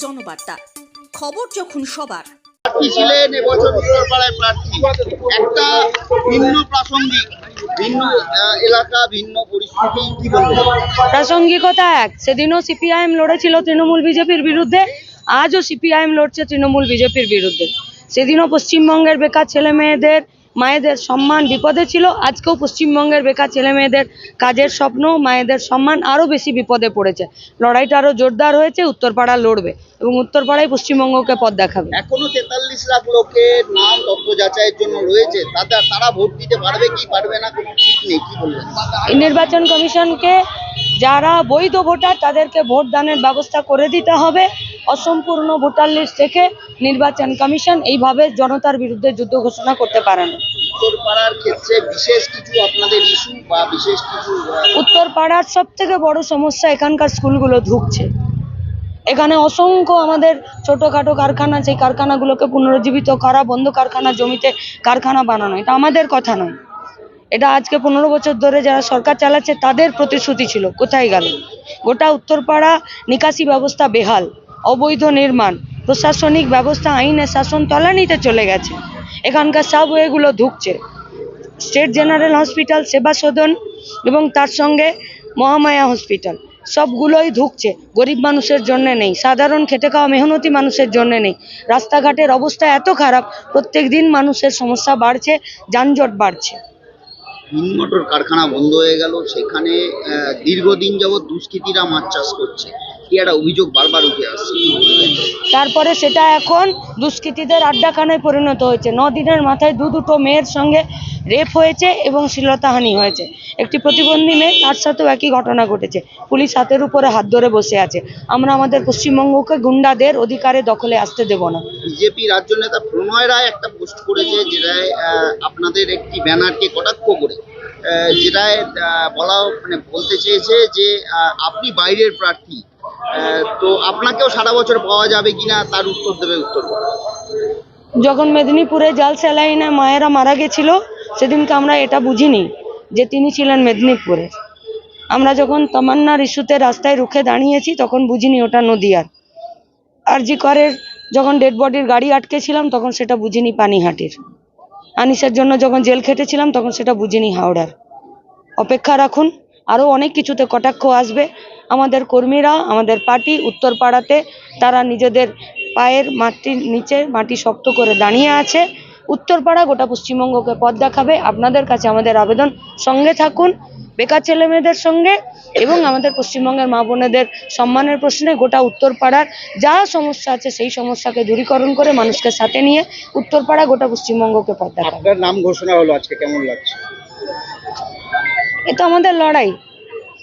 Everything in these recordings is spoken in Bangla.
জনবার্তা, খবর যখন সবার। প্রার্থী ছিলেন এবছর উত্তরপাড়ায় প্রার্থী, একটা ভিন্ন প্রাসঙ্গিক, ভিন্ন এলাকা, ভিন্ন পরিস্থিতি, কি বলবেন? প্রাসঙ্গিকতা এক, সেদিনও সিপিআইএম লড়েছিল তৃণমূল বিজেপির বিরুদ্ধে, আজও সিপিআইএম লড়ছে তৃণমূল বিজেপির বিরুদ্ধে। সেদিনও পশ্চিমবঙ্গের বেকার ছেলে মেয়েদের মায়েদের সম্মান বিপদে ছিল, আজকেও পশ্চিমবঙ্গের বেকার ছেলে মেয়েদের কাজের স্বপ্ন, মায়েদের সম্মান আরও বেশি বিপদে পড়েছে। লড়াইটা আরও জোরদার হয়েছে, উত্তরপাড়া লড়বে এবং উত্তরপাড়ায় পশ্চিমবঙ্গকে পথ দেখাবে। এখনো 43 লাখ লোকের নাম তথ্য যাচাইয়ের জন্য রয়েছে, তারা ভোট দিতে পারবে কি পারবে না কোনো ঠিক নেই, কি বলবেন? এই নির্বাচন কমিশনকে যারা বৈধ ভোটার তাদেরকে ভোট দানের ব্যবস্থা করে দিতে হবে। অসম্পূর্ণ ভোটার লিস্ট থেকে নির্বাচন কমিশন এইভাবে জনতার বিরুদ্ধে যুদ্ধ ঘোষণা করতে পারে না। উত্তরপাড়ার ক্ষেত্রে বিশেষ কিছু আপনাদের ইস্যু বা বিশেষ কিছু উত্তরপাড়ার সব থেকে বড় সমস্যা এখানকার স্কুলগুলো ধুঁকছে। এখানে অসংখ্য আমাদের ছোটোখাটো কারখানা, সেই কারখানাগুলোকে পুনরুজ্জীবিত করা, বন্ধ কারখানা জমিতে কারখানা বানানো, এটা আমাদের কথা নয়। এটা আজকে 15 বছর ধরে যারা সরকার চালাচ্ছে তাদের প্রতিশ্রুতি ছিল, কোথায় গেল? গোটা উত্তরপাড়া নিকাশি ব্যবস্থা বেহাল, অবৈধ নির্মাণ, প্রশাসনিক ব্যবস্থা আইনের শাসন তলানিতে চলে গেছে। এখানকার সাবওয়েগুলো ধুঁকছে। স্টেট জেনারেল হসপিটাল, সেবা সদন এবং তার সঙ্গে মহামায়া হসপিটাল সবগুলোই ধুঁকছে। গরিব মানুষের জন্য নেই, সাধারণ খেটে খাওয়া মেহনতি মানুষের জন্য নেই। রাস্তাঘাটের অবস্থা এত খারাপ, প্রত্যেক দিন মানুষের সমস্যা বাড়ছে, যানজট বাড়ছে। হিমমটর কারখানা বন্ধ হয়ে গেল, সেখানে দীর্ঘদিন যাবৎ দুষ্কৃতীরা মাছ চাষ করছে, কি একটা অভিযোগ বারবার উঠে আসছে। তারপরে সেটা এখন দুষ্কৃতীদের আড্ডাখানায় পরিণত হয়েছে। 9 দিনের মাথায় দুটো মেয়ের সঙ্গে রেপ হয়েছে এবং শ্লীলতাহানি হয়েছে। একটি প্রতিবন্ধী মেয়ে, তার সাথেও একই ঘটনা ঘটেছে। পুলিশ হাতের উপরে হাত ধরে বসে আছে। আমরা আমাদের পশ্চিমবঙ্গকে গুন্ডাদের অধিকারে দখলে আসতে দেব না। বিজেপি রাজ্য নেতা প্রণয় রায় একটা পোস্ট করেছে, যেটায় আপনাদের একটি ব্যানারকে কটাক্ষ করে যেটায় বলতে চেয়েছে যে আপনি বাইরের প্রার্থী, তো আপনাকেও সারা বছর পাওয়া যাবে কিনা তার উত্তর দেবে উত্তরপাড়া। যখন মেদিনীপুরে জাল স্যালাইনে মায়েরা মারা গেছিল, সেদিনকে আমরা এটা বুঝিনি যে তিনি ছিলেন মেদিনীপুরে। আমরা যখন তমান্নার ইস্যুতে রাস্তায় রুখে দাঁড়িয়েছি তখন বুঝিনি ওটা নদিয়ার। আরজি করের যখন ডেড বডির গাড়ি আটকেছিলাম তখন সেটা বুঝিনি পানিহাটির। আনিসের জন্য যখন জেল খেটেছিলাম তখন সেটা বুঝিনি হাওড়ার। অপেক্ষা রাখুন, আরও অনেক কিছুতে কটাক্ষ আসবে। আমাদের কর্মীরা, আমাদের পার্টি উত্তরপাড়াতে তারা নিজেদের পায়ের মাটির নিচে মাটি শক্ত করে দাঁড়িয়ে আছে। উত্তরপাড়া গোটা পশ্চিমবঙ্গকে পথ দেখাবে। আপনাদের কাছে আমাদের আবেদন, সঙ্গে থাকুন বেকার ছেলে মেয়েদের সঙ্গে এবং আমাদের পশ্চিমবঙ্গের মা বোনেদের সম্মানের প্রশ্নে গোটা উত্তরপাড়ার যা সমস্যা আছে সেই সমস্যাকে দূরীকরণ করে মানুষকে সাথে নিয়ে উত্তরপাড়া গোটা পশ্চিমবঙ্গকে পথ দেখাবে। আপনার নাম ঘোষণা হলো আজকে, কেমন লাগছে? এটা আমাদের লড়াই।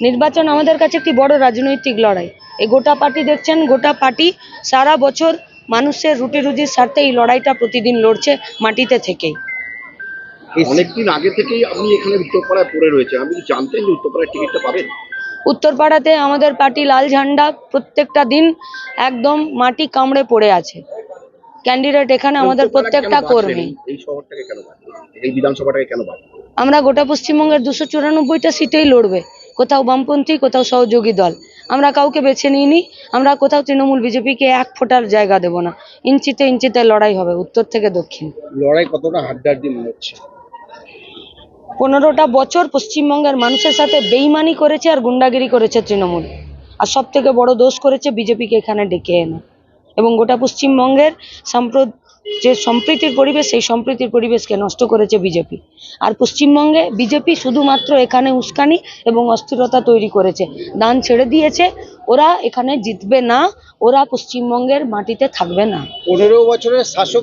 নির্বাচন আমাদের কাছে একটি বড় রাজনৈতিক লড়াই। এই গোটা পার্টি দেখছেন, গোটা পার্টি সারা বছর মানুষের রুটি রুজির স্বার্থে এই লড়াইটা প্রতিদিন লড়ছে মাটিতে থেকেই। অনেকদিন আগে থেকেই আপনি এখানে উত্তরপাড়ায় পড়ে রয়েছে, আপনি কি জানতেন যে উত্তরপাড়ায় টিকিটটা পাবেন? উত্তরপাড়াতে আমাদের পার্টি লাল ঝান্ডা প্রত্যেকটা দিন একদম মাটি কামড়ে পড়ে আছে। ক্যান্ডিডেট এখানে আমাদের প্রত্যেকটা কর্মী। এই শহরটাকে কেন বাঁচবে, এই বিধানসভাটাকে কেন বাঁচবে? আমরা গোটা পশ্চিমবঙ্গের 294টা সিটেই লড়বে। কোথাও বামপন্থী, কোথাও সহযোগী দল, আমরা কাউকে বেছে নিইনি। আমরা কোথাও তৃণমূল বিজেপিকে এক ফোঁটার জায়গা দেব না। ইঞ্চিতে ইঞ্চিতে লড়াই হবে উত্তর থেকে দক্ষিণ। লড়াই কতটা হাড্ডাহাড্ডি মনে হচ্ছে? 15টা বছর পশ্চিমবঙ্গের মানুষের সাথে বেইমানি করেছে আর গুন্ডাগিরি করেছে তৃণমূল। আর সব থেকে বড় দোষ করেছে বিজেপিকে এখানে ডেকে এনে। এবং গোটা পশ্চিমবঙ্গের যে সম্প্রীতির পরিবেশ, সেই সম্প্রীতির পরিবেশকে নষ্ট করেছে বিজেপি। আর পশ্চিমবঙ্গে বিজেপি শুধুমাত্র এখানে উস্কানি এবং অস্থিরতা তৈরি করেছে। দান ছেড়ে দিয়েছে, ওরা এখানে জিতবে না, ওরা পশ্চিমবঙ্গের মাটিতে থাকবে না। 15 বছরের শাসক